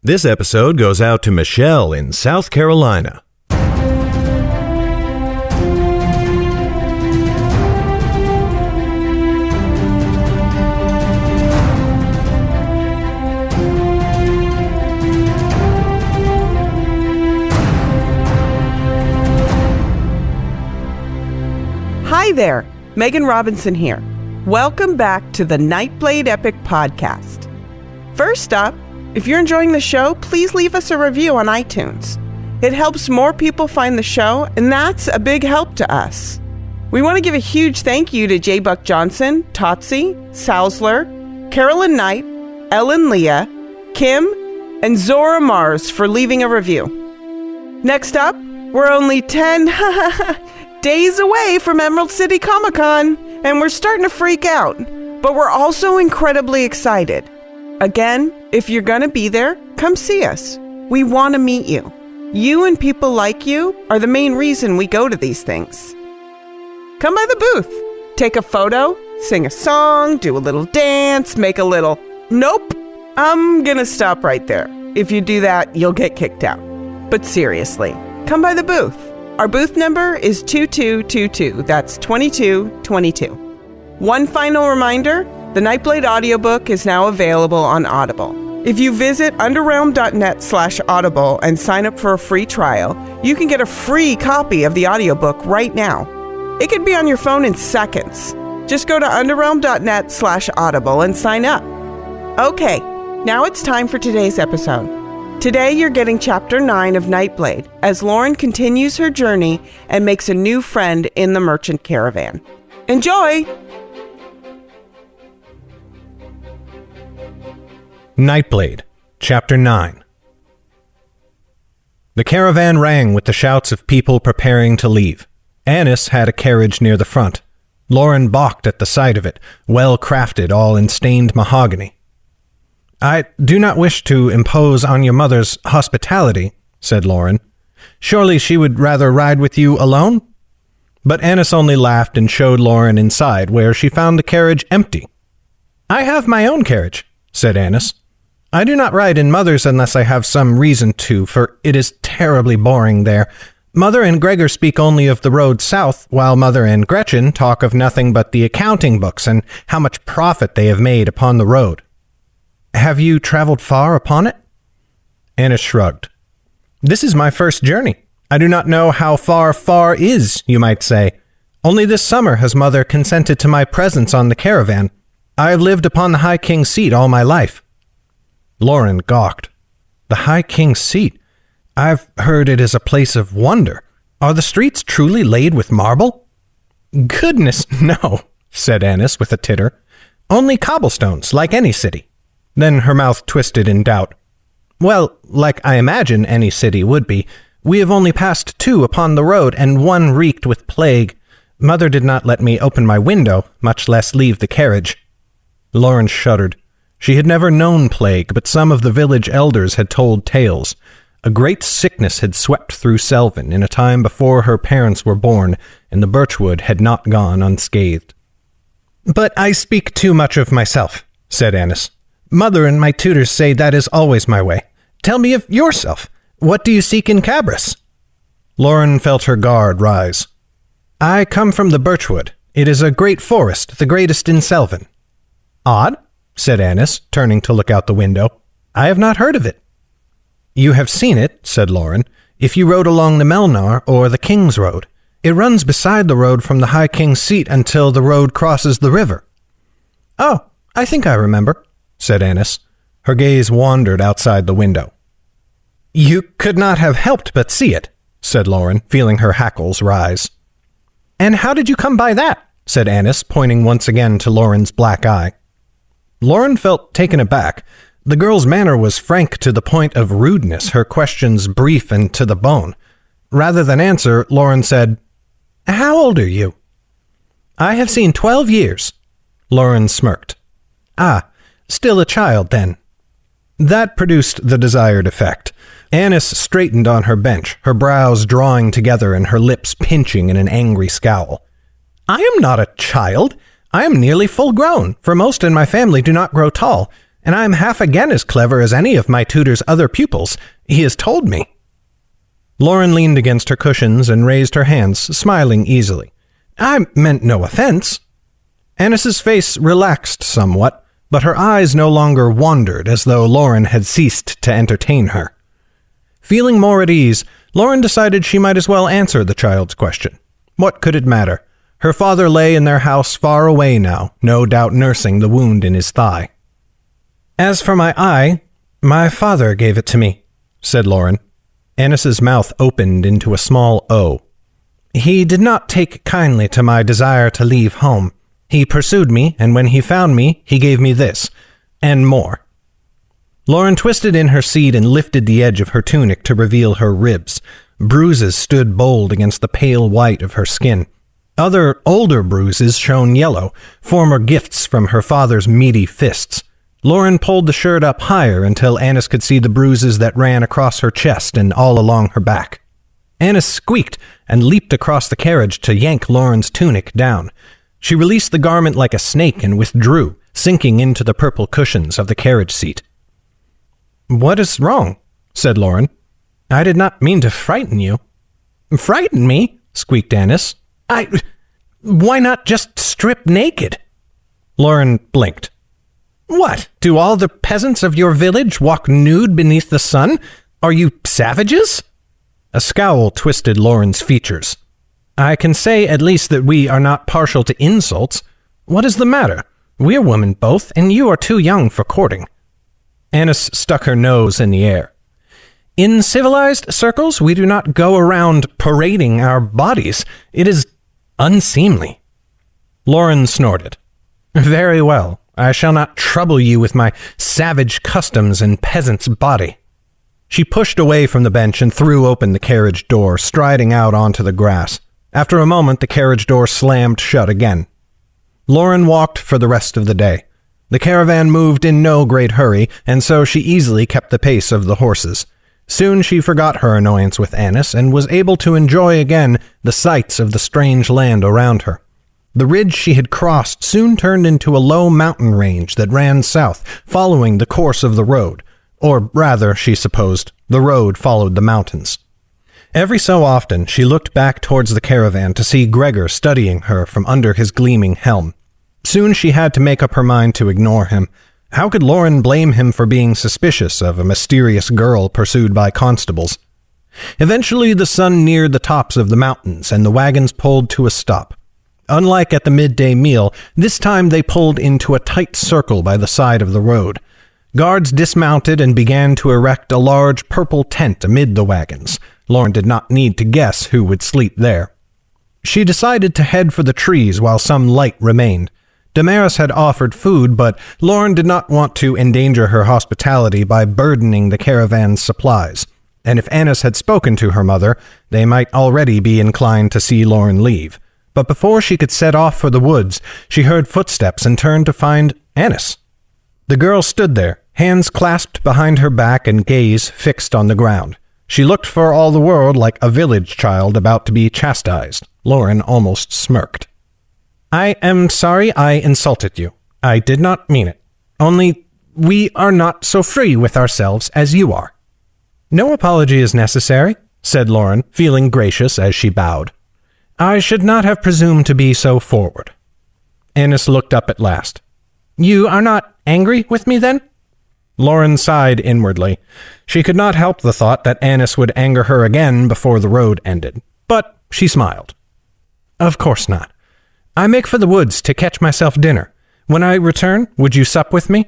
This episode goes out to Michelle in South Carolina. Hi there, Megan Robinson here. Welcome back to the Nightblade Epic Podcast. First up, if you're enjoying the show, please leave us a review on iTunes. It helps more people find the show, and that's a big help to us. We want to give a huge thank you to J. Buck Johnson, Totsi, Salzler, Carolyn Knight, Ellen Leah, Kim, and Zora Mars for leaving a review. Next up, we're only 10 days away from Emerald City Comic Con, and we're starting to freak out, but we're also incredibly excited. Again, if you're gonna be there, come see us. We want to meet you. You and people like you are the main reason we go to these things. Come by the booth, take a photo, sing a song, do a little dance, make a little... Nope, I'm gonna stop right there. If you do that, you'll get kicked out. But seriously, come by the booth. Our booth number is 2222. That's 2222. One final reminder, the Nightblade audiobook is now available on Audible. If you visit underrealm.net/audible and sign up for a free trial, you can get a free copy of the audiobook right now. It can be on your phone in seconds. Just go to underrealm.net/audible and sign up. Okay, now it's time for today's episode. Today you're getting Chapter 9 of Nightblade as Lauren continues her journey and makes a new friend in the merchant caravan. Enjoy! Nightblade, Chapter 9. The caravan rang with the shouts of people preparing to leave. Annis had a carriage near the front. Lauren balked at the sight of it, well crafted, all in stained mahogany. "I do not wish to impose on your mother's hospitality," said Lauren. "Surely she would rather ride with you alone?" But Annis only laughed and showed Lauren inside, where she found the carriage empty. "I have my own carriage," said Annis. "I do not ride in Mother's unless I have some reason to, for it is terribly boring there. Mother and Gregor speak only of the road south, while Mother and Gretchen talk of nothing but the accounting books and how much profit they have made upon the road." "Have you traveled far upon it?" Annis shrugged. "This is my first journey. I do not know how far is, you might say. Only this summer has Mother consented to my presence on the caravan. I have lived upon the High King's seat all my life." Lauren gawked. "The High King's seat? I've heard it is a place of wonder. Are the streets truly laid with marble?" "Goodness, no," said Annis with a titter. "Only cobblestones, like any city." Then her mouth twisted in doubt. "Well, like I imagine any city would be. We have only passed 2 upon the road, and one reeked with plague. Mother did not let me open my window, much less leave the carriage." Lauren shuddered. She had never known plague, but some of the village elders had told tales. A great sickness had swept through Selvin in a time before her parents were born, and the birchwood had not gone unscathed. "But I speak too much of myself," said Annis. "Mother and my tutors say that is always my way. Tell me of yourself. What do you seek in Cabras?" Lauren felt her guard rise. "I come from the birchwood. It is a great forest, the greatest in Selvin." "Odd," said Annis, turning to look out the window. "I have not heard of it." "You have seen it," said Lauren, "if you rode along the Melnar or the King's Road. It runs beside the road from the High King's seat until the road crosses the river." "Oh, I think I remember," said Annis. Her gaze wandered outside the window. "You could not have helped but see it," said Lauren, feeling her hackles rise. "And how did you come by that?" said Annis, pointing once again to Lauren's black eye. Lauren felt taken aback. The girl's manner was frank to the point of rudeness, her questions brief and to the bone. Rather than answer, Lauren said, "How old are you?" "I have seen 12 years." Lauren smirked. "Ah, still a child, then." That produced the desired effect. Annis straightened on her bench, her brows drawing together and her lips pinching in an angry scowl. "I am not a child. I am nearly full grown, for most in my family do not grow tall. and I'm half again as clever as any of my tutor's other pupils. He has told me." Lauren leaned against her cushions and raised her hands, smiling easily. "I meant no offense." Annis's face relaxed somewhat, but her eyes no longer wandered as though Lauren had ceased to entertain her. Feeling more at ease, Lauren decided she might as well answer the child's question. What could it matter? Her father lay in their house far away now, no doubt nursing the wound in his thigh. "As for my eye, my father gave it to me," said Lauren. Annis's mouth opened into a small O. "He did not take kindly to my desire to leave home. He pursued me, and when he found me, he gave me this, and more." Lauren twisted in her seat and lifted the edge of her tunic to reveal her ribs. Bruises stood bold against the pale white of her skin. Other, older bruises shone yellow, former gifts from her father's meaty fists. Lauren pulled the shirt up higher until Annis could see the bruises that ran across her chest and all along her back. Annis squeaked and leaped across the carriage to yank Lauren's tunic down. She released the garment like a snake and withdrew, sinking into the purple cushions of the carriage seat. "What is wrong?" said Lauren. "I did not mean to frighten you." "Frighten me?" squeaked Annis. Why not just strip naked?" Lauren blinked. "What, do all the peasants of your village walk nude beneath the sun? Are you savages?" A scowl twisted Lauren's features. "I can say at least that we are not partial to insults. What is the matter? We're women both, and you are too young for courting." Annis stuck her nose in the air. "In civilized circles, we do not go around parading our bodies. It is unseemly." Lauren snorted. "Very well. I shall not trouble you with my savage customs and peasant's body." She pushed away from the bench and threw open the carriage door, striding out onto the grass. After a moment, the carriage door slammed shut again. Lauren walked for the rest of the day. The caravan moved in no great hurry, and so she easily kept the pace of the horses. Soon she forgot her annoyance with Annis and was able to enjoy again the sights of the strange land around her. The ridge she had crossed soon turned into a low mountain range that ran south, following the course of the road. Or rather, she supposed, the road followed the mountains. Every so often, she looked back towards the caravan to see Gregor studying her from under his gleaming helm. Soon she had to make up her mind to ignore him. How could Lauren blame him for being suspicious of a mysterious girl pursued by constables? Eventually, the sun neared the tops of the mountains, and the wagons pulled to a stop. Unlike at the midday meal, this time they pulled into a tight circle by the side of the road. Guards dismounted and began to erect a large purple tent amid the wagons. Lauren did not need to guess who would sleep there. She decided to head for the trees while some light remained. Damaris had offered food, but Lauren did not want to endanger her hospitality by burdening the caravan's supplies. And if Annis had spoken to her mother, they might already be inclined to see Lauren leave. But before she could set off for the woods, she heard footsteps and turned to find Annis. The girl stood there, hands clasped behind her back and gaze fixed on the ground. She looked for all the world like a village child about to be chastised. Lauren almost smirked. "I am sorry I insulted you. I did not mean it. Only, we are not so free with ourselves as you are." "No apology is necessary," said Lauren, feeling gracious as she bowed. "I should not have presumed to be so forward." Annis looked up at last. "You are not angry with me, then?" Lauren sighed inwardly. She could not help the thought that Annis would anger her again before the road ended, but she smiled. "Of course not. I make for the woods to catch myself dinner. When I return, would you sup with me?"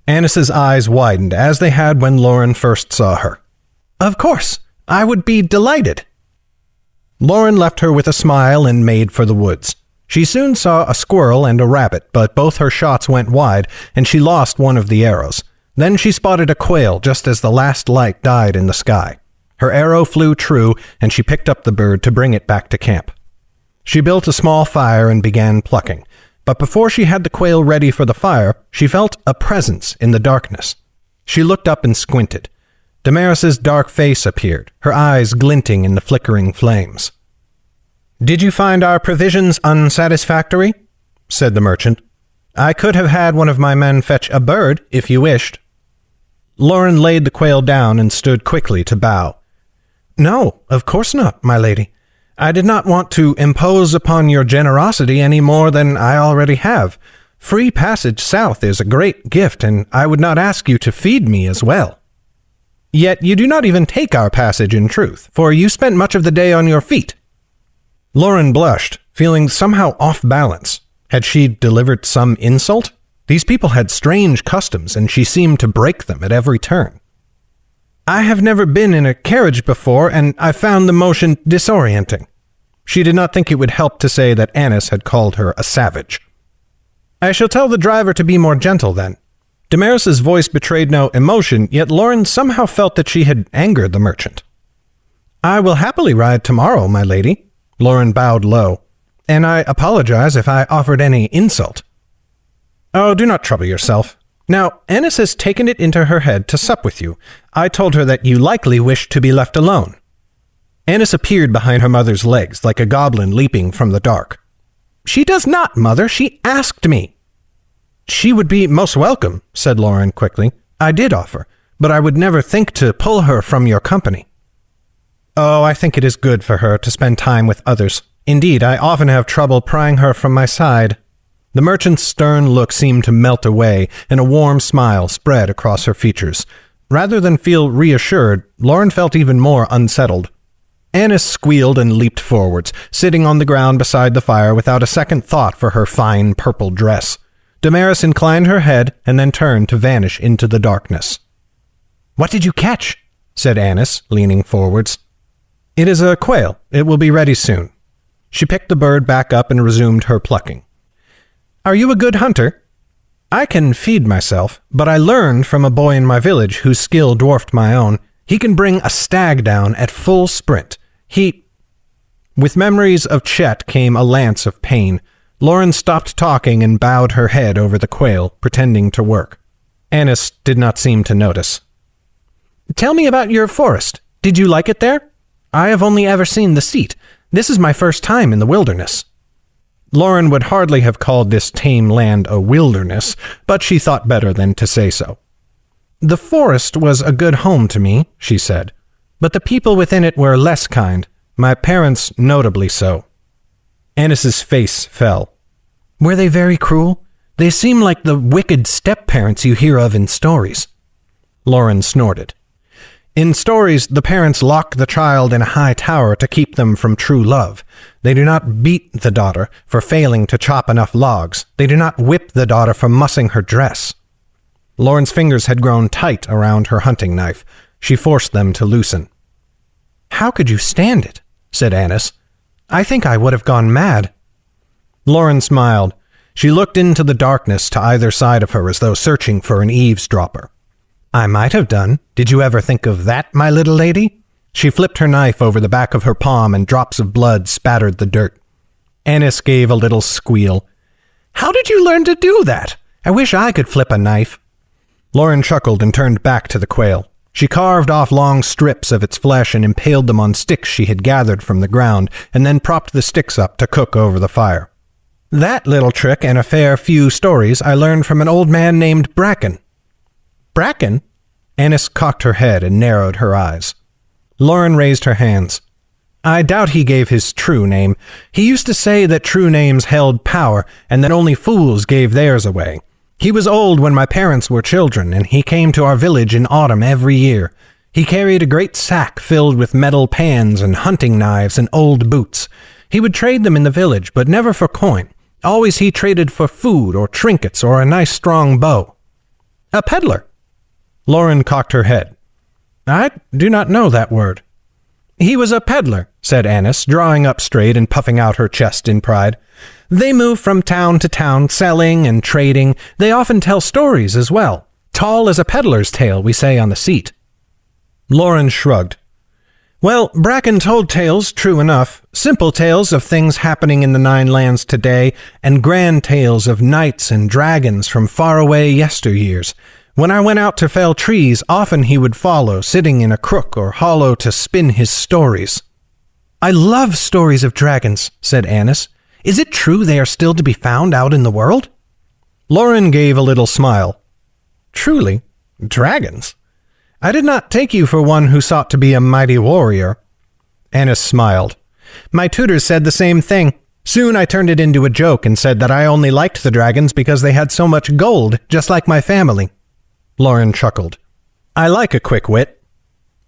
Annis's eyes widened, as they had when Lauren first saw her. "Of course. I would be delighted." Lauren left her with a smile and made for the woods. She soon saw a squirrel and a rabbit, but both her shots went wide, and she lost one of the arrows. Then she spotted a quail just as the last light died in the sky. Her arrow flew true, and she picked up the bird to bring it back to camp. She built a small fire and began plucking, but before she had the quail ready for the fire, she felt a presence in the darkness. She looked up and squinted. Damaris's dark face appeared, her eyes glinting in the flickering flames. "Did you find our provisions unsatisfactory?" said the merchant. I could have had one of my men fetch a bird, if you wished. Lauren laid the quail down and stood quickly to bow. No, of course not, my lady. I did not want to impose upon your generosity any more than I already have. Free passage south is a great gift, and I would not ask you to feed me as well. Yet you do not even take our passage in truth, for you spent much of the day on your feet. Lauren blushed, feeling somehow off balance. Had she delivered some insult? These people had strange customs, and she seemed to break them at every turn. I have never been in a carriage before, and I found the motion disorienting. She did not think it would help to say that Annis had called her a savage. I shall tell the driver to be more gentle, then. Damaris's voice betrayed no emotion, yet Lauren somehow felt that she had angered the merchant. I will happily ride tomorrow, my lady. Lauren bowed low. And I apologize if I offered any insult. Oh, do not trouble yourself. Now, Annis has taken it into her head to sup with you. I told her that you likely wished to be left alone. Annis appeared behind her mother's legs like a goblin leaping from the dark. She does not, mother. She asked me. She would be most welcome, said Lauren quickly. I did offer, but I would never think to pull her from your company. Oh, I think it is good for her to spend time with others. Indeed, I often have trouble prying her from my side. The merchant's stern look seemed to melt away, and a warm smile spread across her features. Rather than feel reassured, Lauren felt even more unsettled. Annis squealed and leaped forwards, sitting on the ground beside the fire without a second thought for her fine purple dress. Damaris inclined her head and then turned to vanish into the darkness. What did you catch? Said Annis, leaning forwards. It is a quail. It will be ready soon. She picked the bird back up and resumed her plucking. Are you a good hunter? I can feed myself, but I learned from a boy in my village whose skill dwarfed my own. He can bring a stag down at full sprint. With memories of Chet came a lance of pain. Lauren stopped talking and bowed her head over the quail, pretending to work. Annis did not seem to notice. Tell me about your forest. Did you like it there? I have only ever seen the seat. This is my first time in the wilderness. Lauren would hardly have called this tame land a wilderness, but she thought better than to say so. The forest was a good home to me, she said, but the people within it were less kind, my parents notably so. Annis's face fell. Were they very cruel? They seem like the wicked step-parents you hear of in stories. Lauren snorted. In stories, the parents lock the child in a high tower to keep them from true love. They do not beat the daughter for failing to chop enough logs. They do not whip the daughter for mussing her dress. Lauren's fingers had grown tight around her hunting knife. She forced them to loosen. How could you stand it? Said Annis. I think I would have gone mad. Lauren smiled. She looked into the darkness to either side of her as though searching for an eavesdropper. I might have done. Did you ever think of that, my little lady? She flipped her knife over the back of her palm and drops of blood spattered the dirt. Annis gave a little squeal. How did you learn to do that? I wish I could flip a knife. Lauren chuckled and turned back to the quail. She carved off long strips of its flesh and impaled them on sticks she had gathered from the ground, and then propped the sticks up to cook over the fire. That little trick and a fair few stories I learned from an old man named Bracken. Bracken? Annis cocked her head and narrowed her eyes. Lauren raised her hands. I doubt he gave his true name. He used to say that true names held power, and that only fools gave theirs away. He was old when my parents were children, and he came to our village in autumn every year. He carried a great sack filled with metal pans and hunting knives and old boots. He would trade them in the village, but never for coin. Always he traded for food or trinkets or a nice strong bow. A peddler. Lauren cocked her head. I do not know that word. He was a peddler, said Annis, drawing up straight and puffing out her chest in pride. They move from town to town, selling and trading. They often tell stories as well. Tall as a peddler's tale, we say on the seat. Lauren shrugged. Well, Bracken told tales, true enough. Simple tales of things happening in the Nine Lands today, and grand tales of knights and dragons from faraway yesteryears. When I went out to fell trees, often he would follow, sitting in a crook or hollow to spin his stories. I love stories of dragons, said Annis. Is it true they are still to be found out in the world? Lauren gave a little smile. Truly, dragons? I did not take you for one who sought to be a mighty warrior. Annis smiled. My tutors said the same thing. Soon I turned it into a joke and said that I only liked the dragons because they had so much gold, just like my family. Lauren chuckled. I like a quick wit.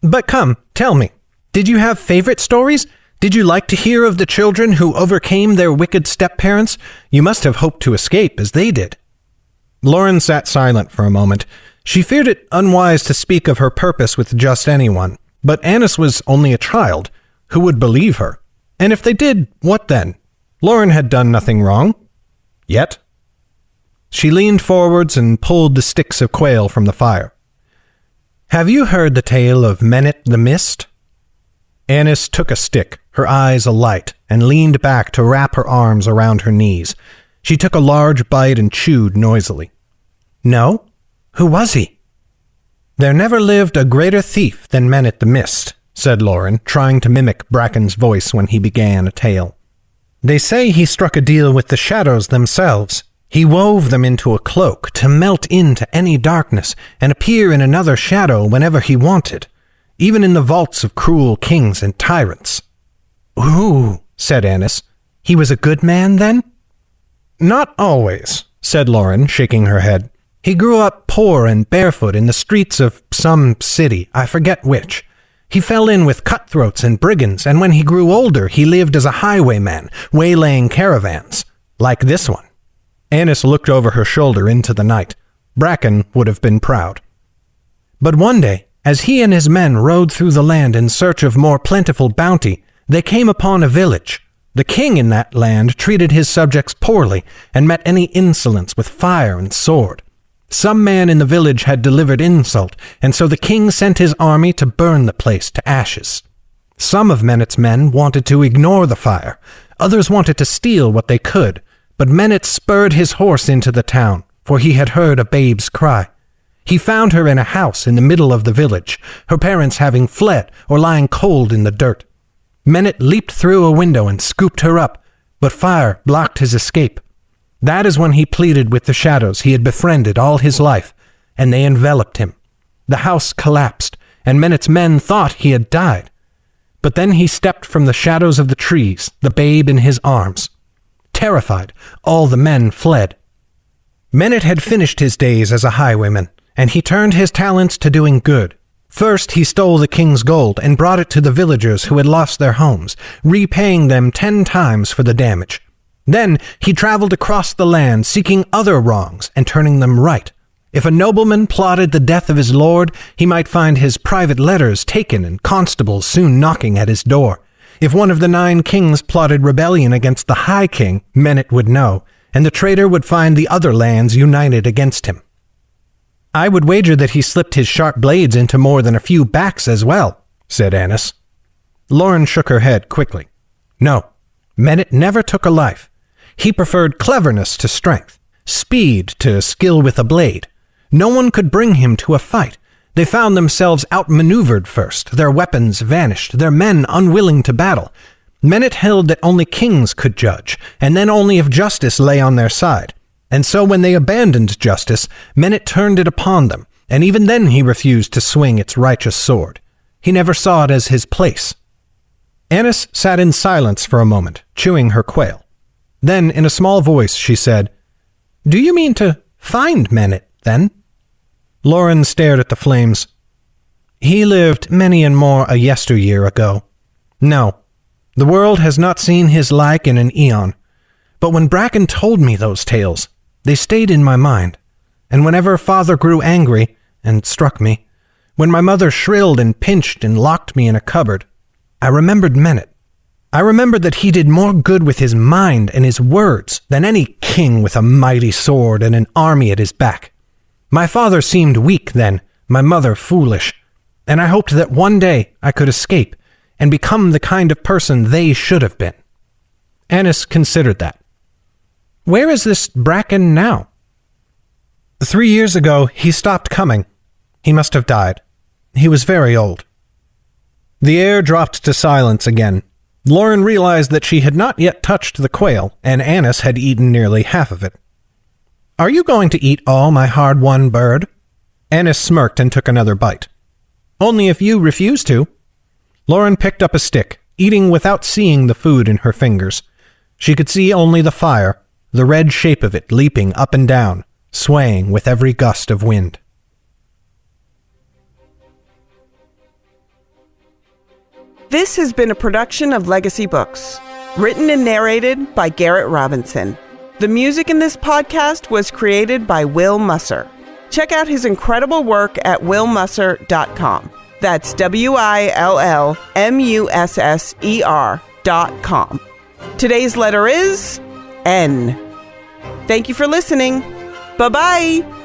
But come, tell me, did you have favorite stories? Did you like to hear of the children who overcame their wicked step-parents? You must have hoped to escape as they did. Lauren sat silent for a moment. She feared it unwise to speak of her purpose with just anyone, but Annis was only a child. Who would believe her? And if they did, what then? Lauren had done nothing wrong. Yet. She leaned forwards and pulled the sticks of quail from the fire. Have you heard the tale of Menet the Mist? Annis took a stick, her eyes alight, and leaned back to wrap her arms around her knees. She took a large bite and chewed noisily. No? Who was he? There never lived a greater thief than Menet the Mist, said Lauren, trying to mimic Bracken's voice when he began a tale. They say he struck a deal with the shadows themselves. He wove them into a cloak to melt into any darkness and appear in another shadow whenever he wanted, even in the vaults of cruel kings and tyrants. Ooh, said Annis. He was a good man, then? Not always, said Lauren, shaking her head. He grew up poor and barefoot in the streets of some city, I forget which. He fell in with cutthroats and brigands, and when he grew older, he lived as a highwayman, waylaying caravans, like this one. Annis looked over her shoulder into the night. Bracken would have been proud. But one day, as he and his men rode through the land in search of more plentiful bounty, they came upon a village. The king in that land treated his subjects poorly and met any insolence with fire and sword. Some man in the village had delivered insult, and so the king sent his army to burn the place to ashes. Some of Menet's men wanted to ignore the fire. Others wanted to steal what they could, but Menet spurred his horse into the town, for he had heard a babe's cry. He found her in a house in the middle of the village, her parents having fled or lying cold in the dirt. Menet leaped through a window and scooped her up, but fire blocked his escape. That is when he pleaded with the shadows he had befriended all his life, and they enveloped him. The house collapsed, and Menet's men thought he had died. But then he stepped from the shadows of the trees, the babe in his arms. Terrified, all the men fled. Menet had finished his days as a highwayman, and he turned his talents to doing good. First, he stole the king's gold and brought it to the villagers who had lost their homes, repaying them 10 times for the damage. Then he traveled across the land seeking other wrongs and turning them right. If a nobleman plotted the death of his lord, he might find his private letters taken and constables soon knocking at his door. If one of the 9 kings plotted rebellion against the High King, Menet would know, and the traitor would find the other lands united against him. I would wager that he slipped his sharp blades into more than a few backs as well, said Annis. Lauren shook her head quickly. No, Menet never took a life. He preferred cleverness to strength, speed to skill with a blade. No one could bring him to a fight. They found themselves outmaneuvered first, their weapons vanished, their men unwilling to battle. Menet held that only kings could judge, and then only if justice lay on their side. And so when they abandoned justice, Menet turned it upon them, and even then he refused to swing its righteous sword. He never saw it as his place. Annis sat in silence for a moment, chewing her quail. Then, in a small voice, she said, Do you mean to find Menet, then? Lauren stared at the flames. He lived many and more a yesteryear ago. No, the world has not seen his like in an eon. But when Bracken told me those tales, they stayed in my mind. And whenever father grew angry and struck me, when my mother shrilled and pinched and locked me in a cupboard, I remembered Menet. I remembered that he did more good with his mind and his words than any king with a mighty sword and an army at his back. My father seemed weak then, my mother foolish, and I hoped that one day I could escape and become the kind of person they should have been. Annis considered that. Where is this Bracken now? 3 years ago, he stopped coming. He must have died. He was very old. The air dropped to silence again. Lauren realized that she had not yet touched the quail, and Annis had eaten nearly half of it. Are you going to eat all my hard-won bird? Annis smirked and took another bite. Only if you refuse to. Lauren picked up a stick, eating without seeing the food in her fingers. She could see only the fire, the red shape of it leaping up and down, swaying with every gust of wind. This has been a production of Legacy Books, written and narrated by Garrett Robinson. The music in this podcast was created by Will Musser. Check out his incredible work at willmusser.com. That's WILLMUSSER.com. Today's letter is N. Thank you for listening. Bye-bye.